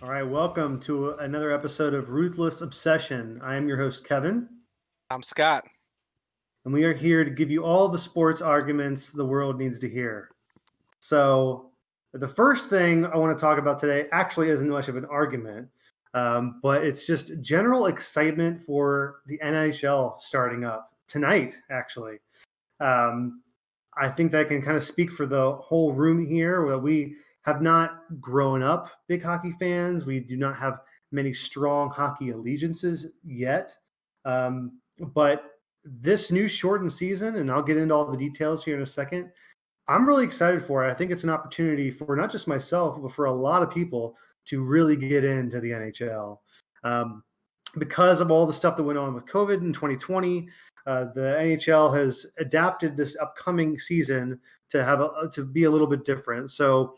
All right, welcome to another episode of Ruthless Obsession. I am your host, Kevin, I'm Scott. and we are here to give you all the sports arguments the world needs to hear. So, the first thing I want to talk about today actually isn't much of an argument, but it's just general excitement for the NHL starting up tonight, actually. Um, I think that can kind of speak for the whole room here. Where we have not grown up big hockey fans. We do not have many strong hockey allegiances yet. But this new shortened season, and I'll get into all the details here in a second, I'm really excited for it. I think it's an opportunity for not just myself, but for a lot of people to really get into the NHL. Um, because of all the stuff that went on with COVID in 2020, the NHL has adapted this upcoming season to be a little bit different. So,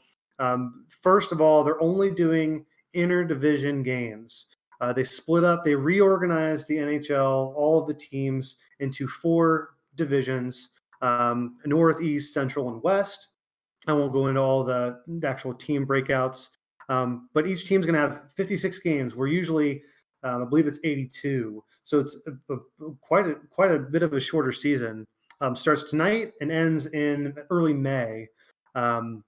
first of all, they're only doing interdivision games. They split up, they reorganized the NHL, all of the teams into four divisions: North, East, Central, and West. I won't go into all the actual team breakouts, but each team's going to have 56 games. We're usually, I believe it's 82, so it's quite a bit of a shorter season. Starts tonight and ends in early May. Um,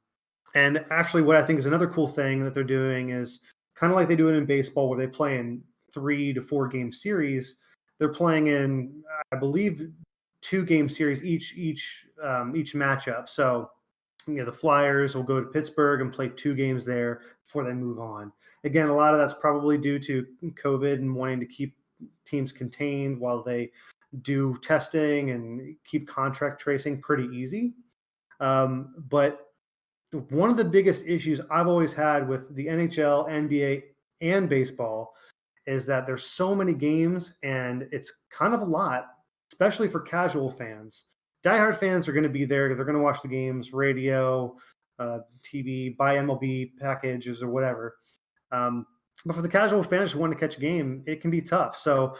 and actually, what I think is another cool thing that they're doing is kind of like they do it in baseball, where they play in 3 to 4 game series. They're playing in, I believe, 2 game series each matchup. So the Flyers will go to Pittsburgh and play 2 games there before they move on. Again, a lot of that's probably due to COVID and wanting to keep teams contained while they do testing and keep contract tracing pretty easy. But one of the biggest issues I've always had with the NHL, NBA, and baseball is that there's so many games and it's kind of a lot, especially for casual fans. Diehard fans are going to be there. They're going to watch the games, radio, TV, buy MLB packages or whatever. But for the casual fans who want to catch a game, it can be tough. So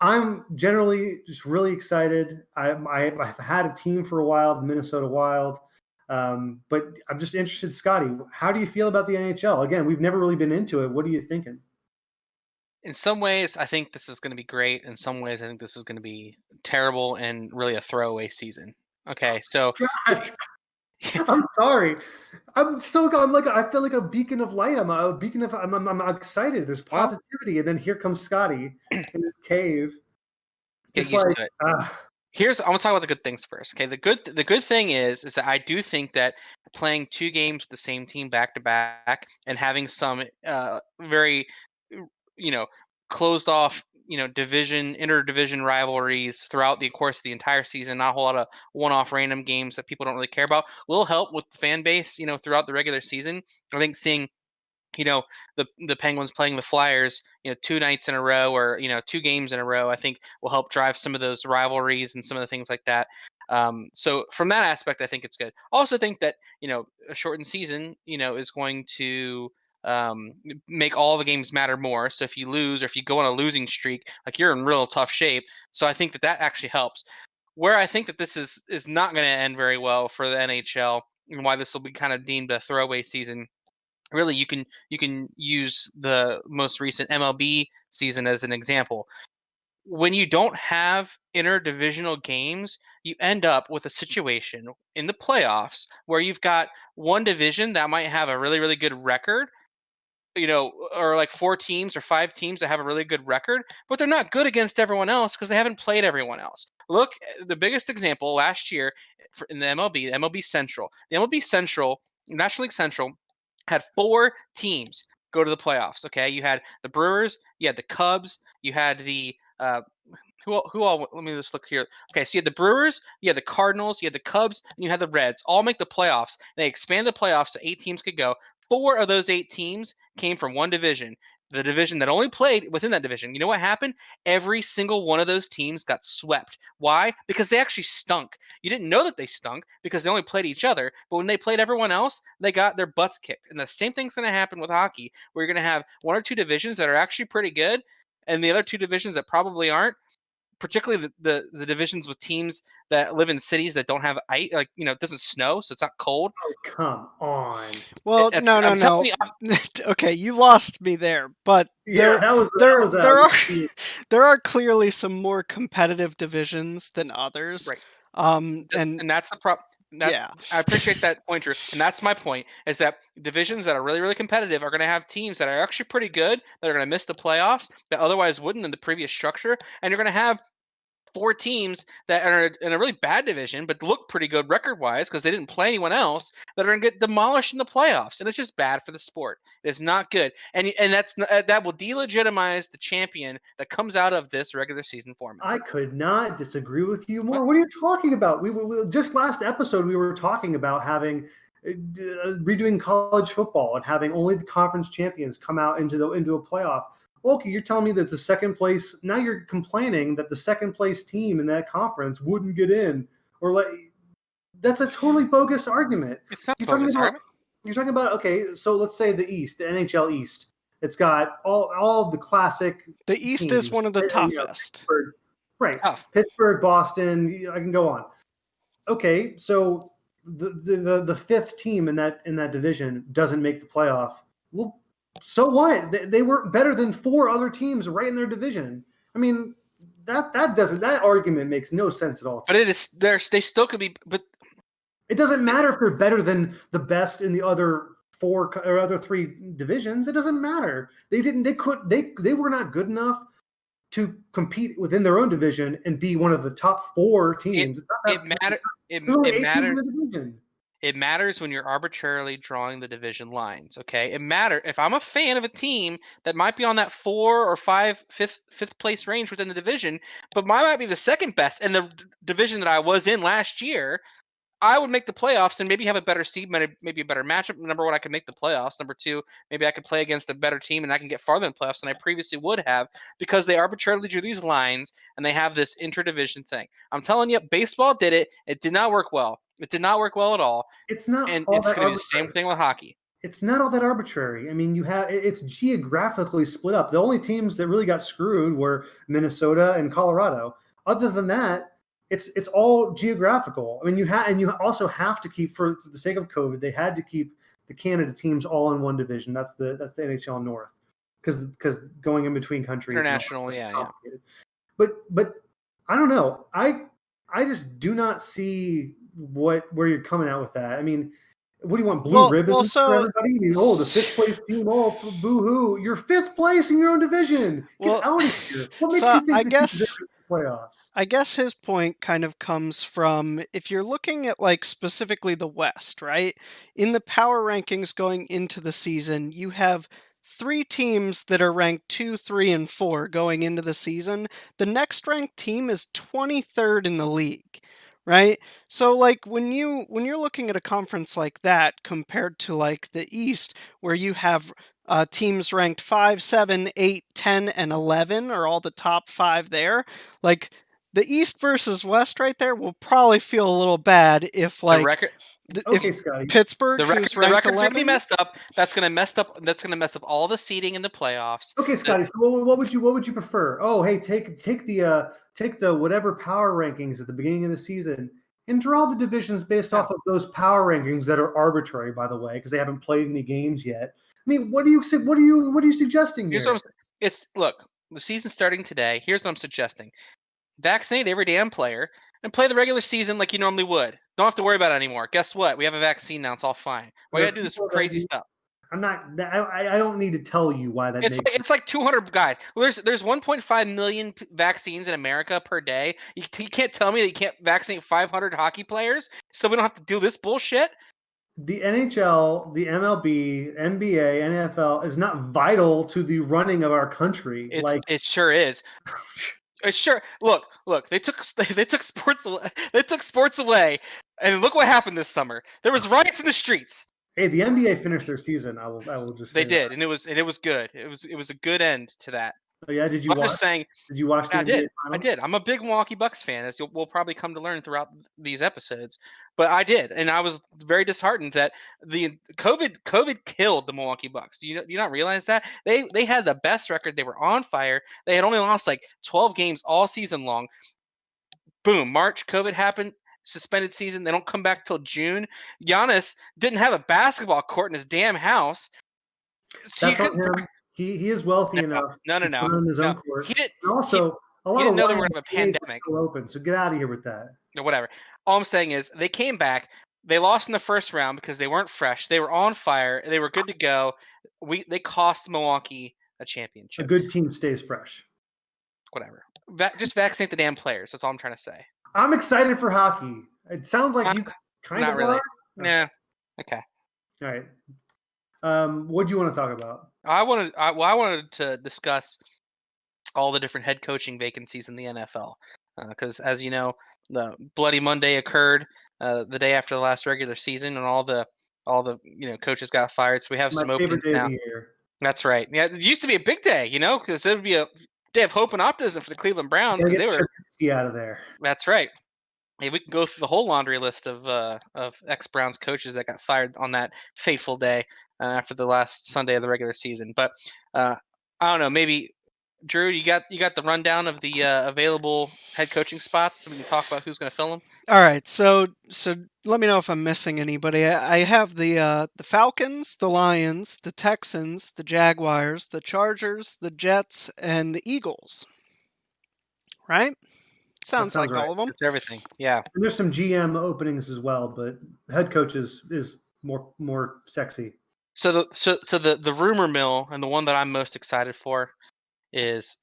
I'm generally just really excited. I've had a team for a while, the Minnesota Wild. But I'm just interested, Scotty, how do you feel about the NHL? Again, we've never really been into it. What are you thinking? In some ways, I think this is going to be great. In some ways, I think this is going to be terrible and really a throwaway season. Okay, so Gosh, I'm sorry. I feel like a beacon of light. I'm a beacon of I'm excited. There's well, positivity, and then here comes Scotty in his cave, get just used like to it. ah, I want to talk about the good things first. Okay, the good thing is that I do think that playing two games with the same team back to back and having some very you know closed off division interdivision rivalries throughout the course of the entire season, not a whole lot of one-off random games that people don't really care about, will help with the fan base throughout the regular season. I think seeing you know the Penguins playing the Flyers, two nights in a row, or two games in a row, I think will help drive some of those rivalries and some of the things like that. So from that aspect, I think it's good. Also think that a shortened season is going to make all the games matter more. So if you lose, or if you go on a losing streak, like, you're in real tough shape. So I think that actually helps. Where I think that this is not going to end very well for the NHL, and why this will be kind of deemed a throwaway season, really, you can use the most recent MLB season as an example. When you don't have interdivisional games, you end up with a situation in the playoffs where you've got one division that might have a really, really good record, or like four teams or five teams that have a really good record, but they're not good against everyone else because they haven't played everyone else. Look, the biggest example last year in the MLB, the MLB Central. The MLB Central, National League Central, had four teams go to the playoffs. Okay, you had the Brewers, you had the Cubs, you had the who all? Let me just look here. Okay, so you had the Brewers, you had the Cardinals, you had the Cubs, and you had the Reds. All make the playoffs. They expanded the playoffs so 8 teams could go. Four of those 8 teams came from one division. The division that only played within that division. You know what happened? Every single one of those teams got swept. Why? Because they actually stunk. You didn't know that they stunk because they only played each other. But when they played everyone else, they got their butts kicked. And the same thing's going to happen with hockey, where you're going to have one or two divisions that are actually pretty good, and the other two divisions that probably aren't. particularly the divisions with teams that live in cities that don't have ice, like it doesn't snow, so it's not cold. Oh, come on. Well, no, I'm telling no. you, Okay, you lost me there, but Yeah, that was there are week. there are clearly some more competitive divisions than others. right. And And that's the problem. yeah, I appreciate that pointer, and that's my point: is that divisions that are really, really competitive are going to have teams that are actually pretty good that are going to miss the playoffs that otherwise wouldn't in the previous structure, and you're going to have four teams that are in a really bad division but look pretty good record-wise because they didn't play anyone else that are going to get demolished in the playoffs, and it's just bad for the sport. It's not good, and that will delegitimize the champion that comes out of this regular season format. I could not disagree with you What? more. What are you talking about? We just last episode we were talking about having redoing college football and having only the conference champions come out into a playoff. Okay, you're telling me that the second place, now you're complaining that the second place team in that conference wouldn't get in, or that's a totally bogus argument. It's not You're talking bogus about argument. okay, so let's say the East, the NHL East. It's got all of the classic the East teams. is one of the toughest. Pittsburgh, right. Tough. Pittsburgh, Boston, I can go on. Okay, so the fifth team in that division doesn't make the playoff. Well, so what? They were better than four other teams right in their division. I mean, that argument makes no sense at all. But it is they still could be, but It doesn't matter if they're better than the best in the other four or other three divisions. It doesn't matter. They were not good enough to compete within their own division and be one of the top four teams. It matters when you're arbitrarily drawing the division lines. Okay, it matters if I'm a fan of a team that might be on that 4 or 5 fifth place range within the division, but might be the second best in the division that I was in last year. I would make the playoffs and maybe have a better seed, maybe a better matchup. Number one, I could make the playoffs. Number two, maybe I could play against a better team and I can get farther in the playoffs than I previously would have because they arbitrarily drew these lines and they have this interdivision thing. I'm telling you, baseball did it. It did not work well. It did not work well at all. It's not And all it's that going to be the same thing with hockey. It's not all that arbitrary. I mean, it's geographically split up. The only teams that really got screwed were Minnesota and Colorado. Other than that, it's all geographical. I mean, you also have to keep, for the sake of COVID, they had to keep the Canada teams all in one division. That's the NHL North, because going in between countries, international, yeah. But I don't know. I just do not see where you're coming out with that. I mean, what do you want? Blue ribbons for everybody? I mean, the fifth place team, boo-hoo. You're fifth place in your own division. Get out of here. What makes you think playoffs? I guess his point kind of comes from, if you're looking at specifically the West, right? In the power rankings going into the season, you have 3 teams that are ranked 2, 3, and 4 going into the season. The next ranked team is 23rd in the league, right? So when you're looking at a conference like that compared to the East, where you have teams ranked 5, 7, 8, 10, and 11 are all the top 5 there. The East versus West right there will probably feel a little bad if Scotty. Pittsburgh, the record's going to be messed up. That's going to mess up all the seeding in the playoffs. Okay, Scotty. So what would you prefer? Oh, hey, take the whatever power rankings at the beginning of the season and draw the divisions based off of those power rankings that are arbitrary, by the way, because they haven't played any games yet. I mean, what are you suggesting here? Look, the season's starting today. Here's what I'm suggesting: vaccinate every damn player and play the regular season like you normally would. Don't have to worry about it anymore. Guess what? We have a vaccine now. It's all fine. Why you gotta do this crazy stuff? I'm not. I don't need to tell you why that. It's like 200 guys. Well, there's 1.5 million vaccines in America per day. You can't tell me that you can't vaccinate 500 hockey players, so we don't have to do this bullshit. The NHL, the MLB, NBA, NFL is not vital to the running of our country. It sure is. Sure. Look. They took sports away. They took sports away, and look what happened this summer. There was riots in the streets. Hey, the NBA finished their season. I will just. They did, and it was good. It was a good end to that. Oh yeah, did you I'm watch? just saying. Did you watch the I NBA did. I Finals? did. I'm a big Milwaukee Bucks fan, as we'll probably come to learn throughout these episodes. But I did, and I was very disheartened that the COVID killed the Milwaukee Bucks. Do you not realize that they had the best record? They were on fire. They had only lost like 12 games all season long. Boom, March, COVID happened. Suspended season. They don't come back till June. Giannis didn't have a basketball court in his damn house. So you That's on couldn't. him. He is wealthy enough No, to no, no, put on his no. own court. He didn't. And He, also, a he lot didn't of know they were Lions gonna have a games were pandemic. still open. So get out of here with that. Or whatever. All I'm saying is they came back. They lost in the first round because they weren't fresh. They were on fire. They were good to go. They cost Milwaukee a A championship. good team stays fresh. Whatever. Just vaccinate the damn players. That's all I'm trying to say. I'm excited for hockey. It sounds like you kind Not of really. are. Nah. Okay. All right. What do you want to talk about? I wanted to discuss all the different head coaching vacancies in the NFL because, as you know, the Bloody Monday occurred the day after the last regular season, and all the coaches got fired. So we have My some favorite openings day now. of the year. That's right. Yeah, it used to be a big day, because it would be a day of hope and optimism for the Cleveland Browns Gotta because they get were. Trubisky out of there. That's right. Hey, we can go through the whole laundry list of ex-Browns coaches that got fired on that fateful day after the last Sunday of the regular season. But I don't know. Maybe Drew, you got the rundown of the available head coaching spots, so we can talk about who's going to fill them. All right, so let me know if I'm missing anybody. I have the Falcons, the Lions, the Texans, the Jaguars, the Chargers, the Jets, and the Eagles. Right? Sounds like right. all of them. That's everything. Yeah. And there's some GM openings as well, but head coach is more sexy. So the rumor mill, and the one that I'm most excited for, is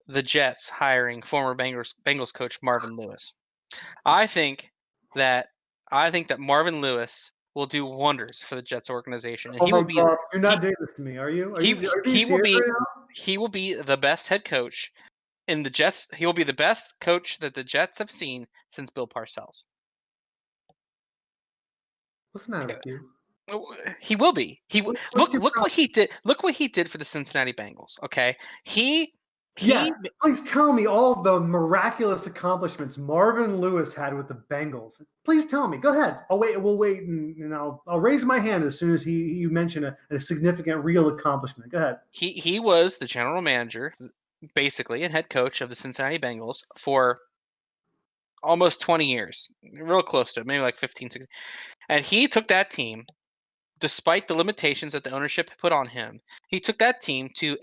the Jets hiring former Bengals coach Marvin Lewis. I think that Marvin Lewis will do wonders for the Jets organization, and Oh he my will be God, you're not doing this to me, are you? Are you he will serious be right now? he will be the best head coach in the Jets. He will be the best coach that the Jets have seen since Bill Parcells. What's the matter with you? He will be. What's your Look problem? what he did. Look what he did for the Cincinnati Bengals. Okay, Yes, please tell me all of the miraculous accomplishments Marvin Lewis had with the Bengals. Please tell me. Go ahead. I'll wait. We'll wait, and I'll raise my hand as soon as you mention a significant real accomplishment. Go ahead. He was the general manager, basically, and head coach of the Cincinnati Bengals for almost 20 years, real close to it, maybe like 15, 16. And he took that team, despite the limitations that the ownership put on him. He took that team to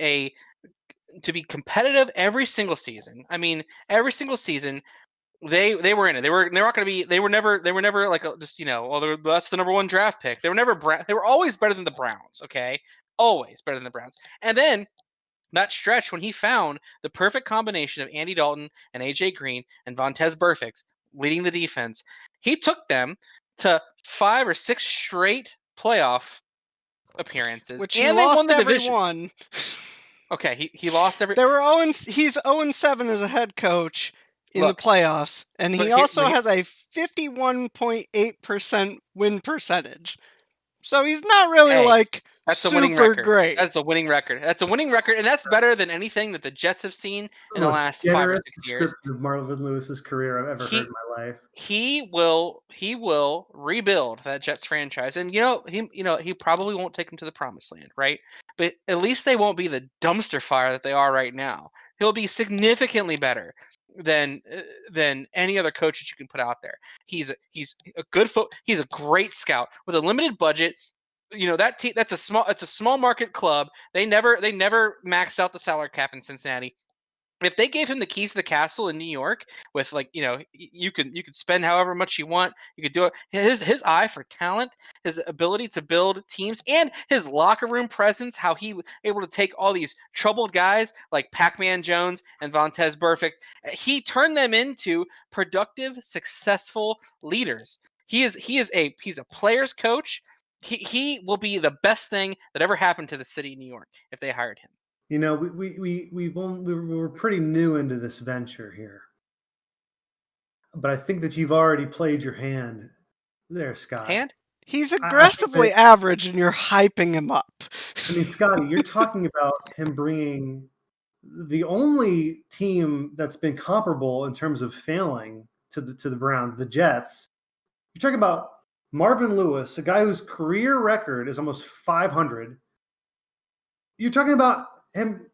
be competitive every single season. I mean, every single season they were in it. They were not going to be. They were never like just that's the number one draft pick. They were never. They were always better than the Browns. Okay, always better than the Browns. And then that stretch when he found the perfect combination of Andy Dalton and AJ Green and Vontez Burfict leading the defense, he took them to 5 or 6 straight playoff appearances, Which and he they won lost the every division. one. Okay, he lost every. There were he's 0-7 as a head coach in the playoffs, and he also has a 51.8% win percentage. So he's not really that's super a winning record. great. That's a winning record. That's a winning record, and that's better than anything that the Jets have seen in the last 5 or 6 years. Of Marvin Lewis's career I've ever heard in my life. He will rebuild that Jets franchise, and he probably won't take them to the promised land, right? But at least they won't be the dumpster fire that they are right now. He'll be significantly better than any other coach that you can put out there. He's a good he's a great scout with a limited budget. That's a small market club. They never maxed out the salary cap in Cincinnati. If they gave him the keys to the castle in New York with you could spend however much you want, you could do it. His eye for talent, his ability to build teams, and his locker room presence, how he was able to take all these troubled guys like Pac-Man Jones and Vontez Burfict, he turned them into productive, successful leaders. He's a player's coach. He will be the best thing that ever happened to the city of New York if they hired him. We were pretty new into this venture here, but I think that you've already played your hand there, Scott. Hand? He's aggressively average, and you're hyping him up. I mean, Scotty, you're talking about him bringing the only team that's been comparable in terms of failing to the Browns, the Jets. You're talking about Marvin Lewis, a guy whose career record is almost 500. You're talking about him.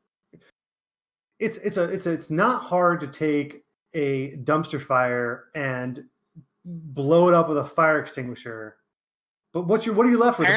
It's not hard to take a dumpster fire and blow it up with a fire extinguisher. But what are you left with?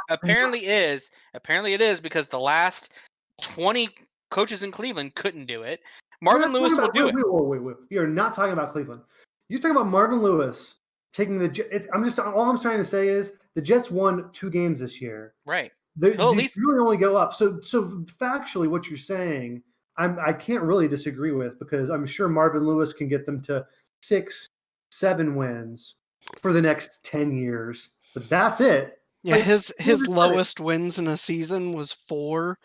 Apparently it is because the last 20 coaches in Cleveland couldn't do it. Marvin Lewis will do it. Wait. You're not talking about Cleveland. You're talking about Marvin Lewis taking all I'm trying to say is the Jets won 2 games this year. Right. They really only go up. So factually, what you're saying, I can't really disagree with, because I'm sure Marvin Lewis can get them to 6, 7 wins for the next 10 years. But that's it. Yeah, his lowest wins in a season was 4,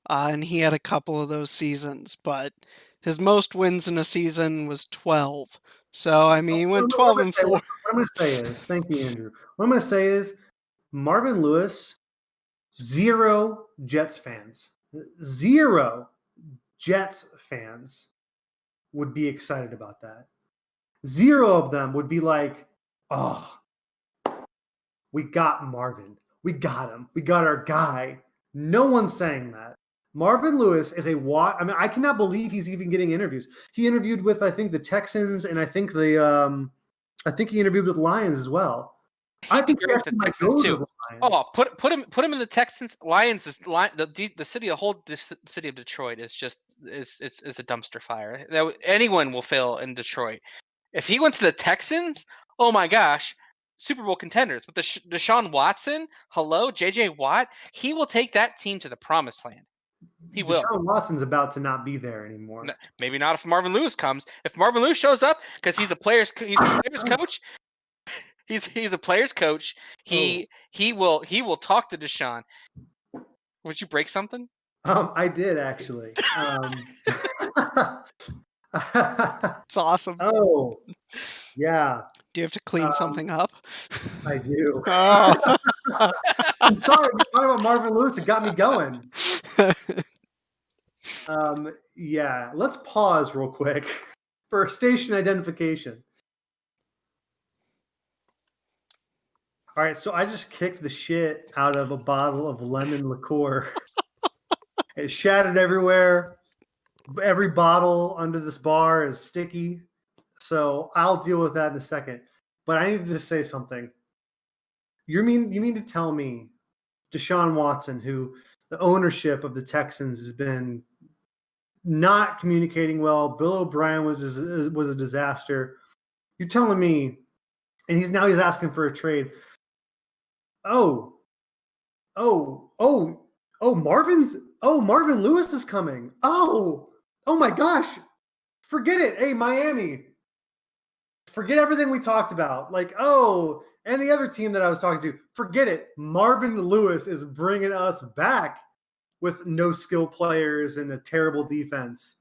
and he had a couple of those seasons. But his most wins in a season was 12. So I mean, he went 12-4. What I'm going to say is, thank you, Andrew. What I'm going to say is, Marvin Lewis, 0 Jets fans, 0 Jets fans would be excited about that. 0 of them would be like, oh, we got Marvin. We got him. We got our guy. No one's saying that. Marvin Lewis is I cannot believe he's even getting interviews. He interviewed with, I think, the Texans, and I think he interviewed with Lions as well. I think the Texans too. Put him in the Texans. Lions is the city. The city of Detroit is just it's a dumpster fire. Anyone will fail in Detroit. If he went to the Texans, oh my gosh, Super Bowl contenders with the Deshaun Watson. Hello, J.J. Watt. He will take that team to the promised land. He will. Deshaun Watson's about to not be there anymore. No, maybe not if Marvin Lewis comes. If Marvin Lewis shows up, because he's a player's coach. He's a player's coach. He will talk to Deshaun. Would you break something? I did actually. It's awesome. Oh, yeah. Do you have to clean something up? I do. Oh. I'm sorry. Talking about Marvin Lewis, it got me going. Yeah. Let's pause real quick for station identification. All right, so I just kicked the shit out of a bottle of lemon liqueur. It shattered everywhere. Every bottle under this bar is sticky. So I'll deal with that in a second. But I need to just say something. You mean to tell me Deshaun Watson, who the ownership of the Texans has been not communicating well, Bill O'Brien was a disaster. You're telling me, and he's asking for a trade. Marvin Lewis is coming. Oh my gosh. Forget it. Hey, Miami. Forget everything we talked about. Any other team that I was talking to, forget it. Marvin Lewis is bringing us back with no skill players and a terrible defense.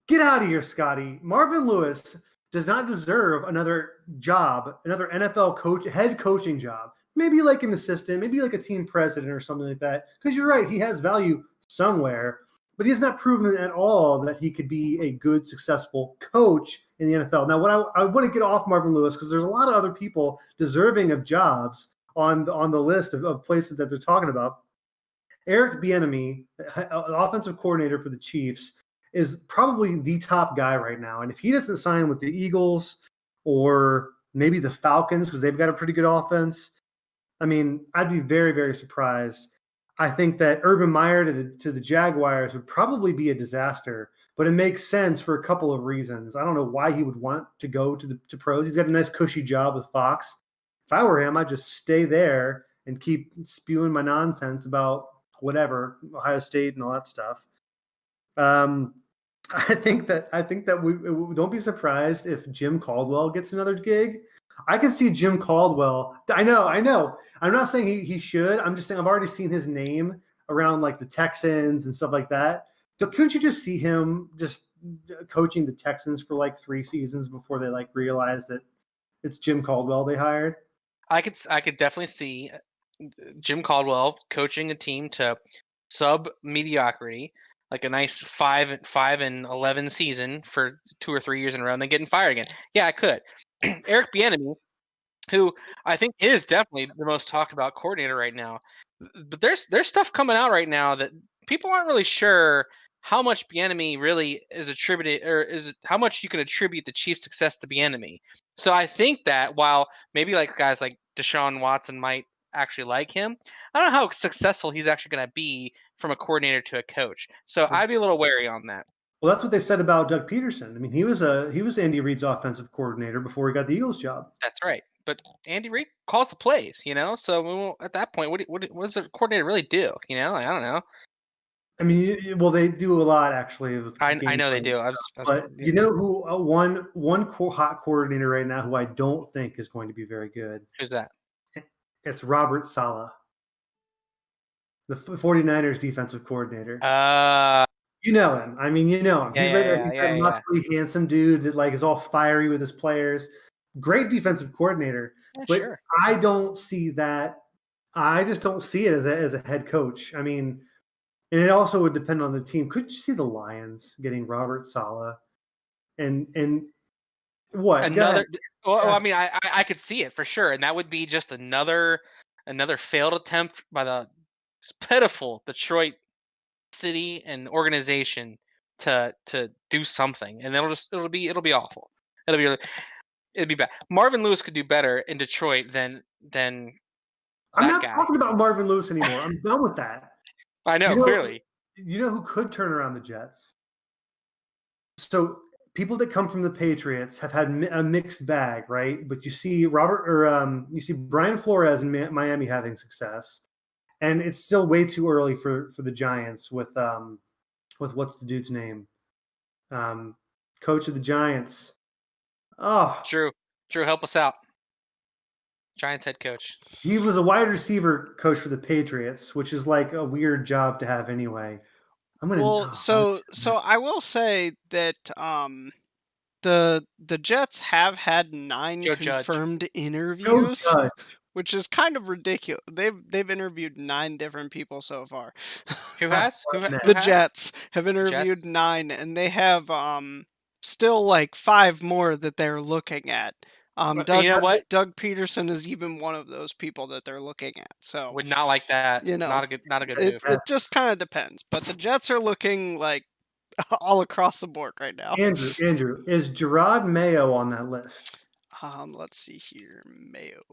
Get out of here, Scotty. Marvin Lewis does not deserve another job, another NFL head coaching job. Maybe like an assistant, maybe like a team president or something like that. Because you're right, he has value somewhere, but he's not proven at all that he could be a good, successful coach in the NFL. Now, what I want to get off Marvin Lewis, because there's a lot of other people deserving of jobs on the list of places that they're talking about. Eric Bieniemy, offensive coordinator for the Chiefs, is probably the top guy right now. And if he doesn't sign with the Eagles or maybe the Falcons, because they've got a pretty good offense, I mean, I'd be very, very surprised. I think that Urban Meyer to the Jaguars would probably be a disaster, but it makes sense for a couple of reasons. I don't know why he would want to go to pros. He's got a nice cushy job with Fox. If I were him, I'd just stay there and keep spewing my nonsense about whatever, Ohio State and all that stuff. I think that we don't be surprised if Jim Caldwell gets another gig. I can see Jim Caldwell. I know. I'm not saying he should. I'm just saying I've already seen his name around like the Texans and stuff like that. Couldn't you just see him just coaching the Texans for like 3 seasons before they like realize that it's Jim Caldwell they hired? I could definitely see Jim Caldwell coaching a team to sub mediocrity. like a nice 5-11 season for 2 or 3 years in a row, and then getting fired again. Yeah, I could. Eric Bieniemy, who I think is definitely the most talked about coordinator right now. But there's stuff coming out right now that people aren't really sure how much Bieniemy really is attributed, or is how much you can attribute the Chiefs' success to Bieniemy. So I think that while maybe like guys like Deshaun Watson might actually like him, I don't know how successful he's actually going to be from a coordinator to a coach. So I'd be a little wary on that. Well, that's what they said about Doug Peterson. I mean, he was Andy Reid's offensive coordinator before he got the Eagles job. That's right. But Andy Reid calls the plays, So we won't, at that point, what does the coordinator really do? I don't know. I mean, well, they do a lot actually. I know they do. But you know who one hot coordinator right now who I don't think is going to be very good? Who's that? It's Robert Saleh, the 49ers defensive coordinator. You know him. I mean, you know him. He's that muscly, handsome dude that like is all fiery with his players. Great defensive coordinator. Yeah, but sure. I don't see that. I just don't see it as a head coach. I mean, and it also would depend on the team. Could you see the Lions getting Robert Saleh? And what? Another. Well, I mean, I could see it for sure, and that would be just another failed attempt by the pitiful Detroit city and organization to do something, and it'll be awful. It'd be bad. Marvin Lewis could do better in Detroit than I'm not talking about Marvin Lewis anymore. I'm done with that. I know, clearly. You know who could turn around the Jets? So people that come from the Patriots have had a mixed bag, right? But you see you see Brian Flores in Miami having success, and it's still way too early for the Giants with what's the dude's name? Coach of the Giants. Oh, Drew, help us out. Giants head coach. He was a wide receiver coach for the Patriots, which is like a weird job to have anyway. So I will say that the Jets have had 9 confirmed interviews, which is kind of ridiculous. They've interviewed 9 different people so far. Who has? The Jets have interviewed 9, and they have still like 5 more that they're looking at. You know what? Doug Peterson is even one of those people that they're looking at. So would not like that. Not a good move. It just kind of depends. But the Jets are looking like all across the board right now. Andrew, is Gerard Mayo on that list? Let's see here, Mayo.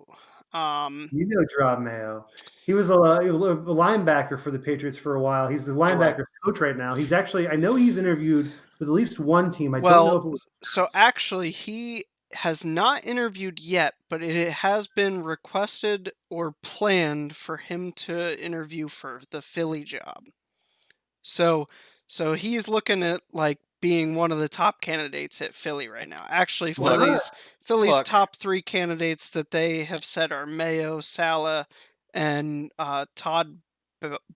You know Gerard Mayo. He was a linebacker for the Patriots for a while. He's the linebacker coach right now. He's actually, I know he's interviewed with at least one team. I don't know if it was. So actually, he has not interviewed yet, but it has been requested or planned for him to interview for the Philly job. So he's looking at like being one of the top candidates at Philly right now. Actually, Philly's top 3 candidates that they have said are Mayo, Saleh, and Todd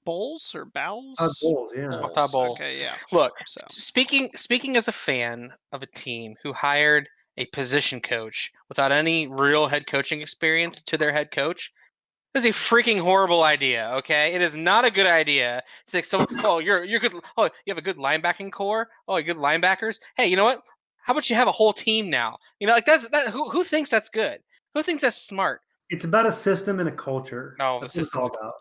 Bowles or Bowles? Bowles, yeah. Todd Bowles. Okay, yeah. Look, speaking as a fan of a team who hired a position coach without any real head coaching experience to their head coach, is a freaking horrible idea. Okay, it is not a good idea to think someone. Oh, you're good. Oh, you have a good linebacking core. Oh, you good linebackers. Hey, you know what? How about you have a whole team now? Like that. Who thinks that's good? Who thinks that's smart? It's about a system and a culture. No, that's the system. What it's all about.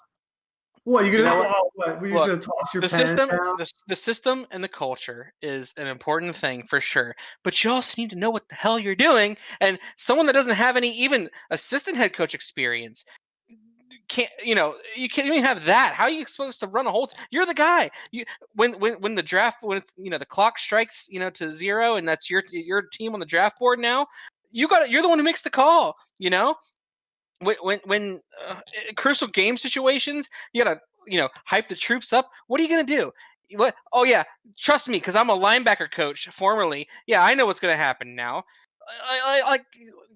What you're gonna? What? We should toss your the pen system. down? The system and the culture is an important thing for sure. But you also need to know what the hell you're doing. And someone that doesn't have any even assistant head coach experience. You can't even have that. How are you supposed to run a whole you're the guy. When the draft, when it's the clock strikes to 0 and that's your team on the draft board now, you're the one who makes the call. When crucial game situations, you gotta hype the troops up. What are you gonna do? What? Oh yeah, trust me, because I'm a linebacker coach formerly. Yeah, I know what's gonna happen now.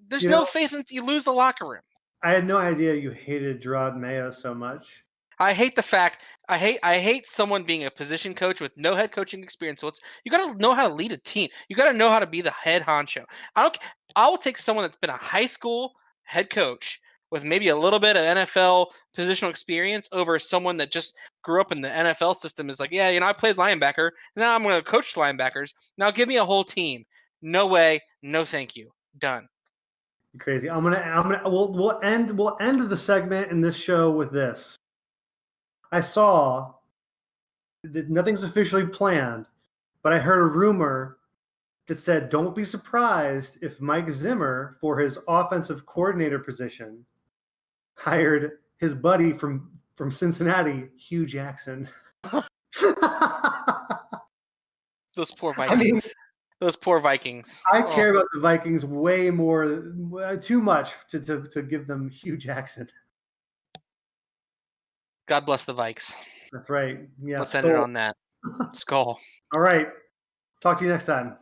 There's no faith until you lose the locker room. I had no idea you hated Gerard Mayo so much. I hate the fact I hate someone being a position coach with no head coaching experience. So you got to know how to lead a team. You got to know how to be the head honcho. I will take someone that's been a high school head coach with maybe a little bit of NFL positional experience over someone that just grew up in the NFL system is like, yeah, I played linebacker. Now I'm going to coach linebackers. Now give me a whole team. No way. No, thank you. Done. You're crazy. We'll end the segment in this show with this. I saw that nothing's officially planned, but I heard a rumor that said, don't be surprised if Mike Zimmer, for his offensive coordinator position, hired his buddy from Cincinnati, Hugh Jackson. Those poor Vikings. Those poor Vikings. I care about the Vikings way more, too much to give them Hugh Jackson. God bless the Vikes. That's right. Yeah. Let's end it on that. Skull. All right. Talk to you next time.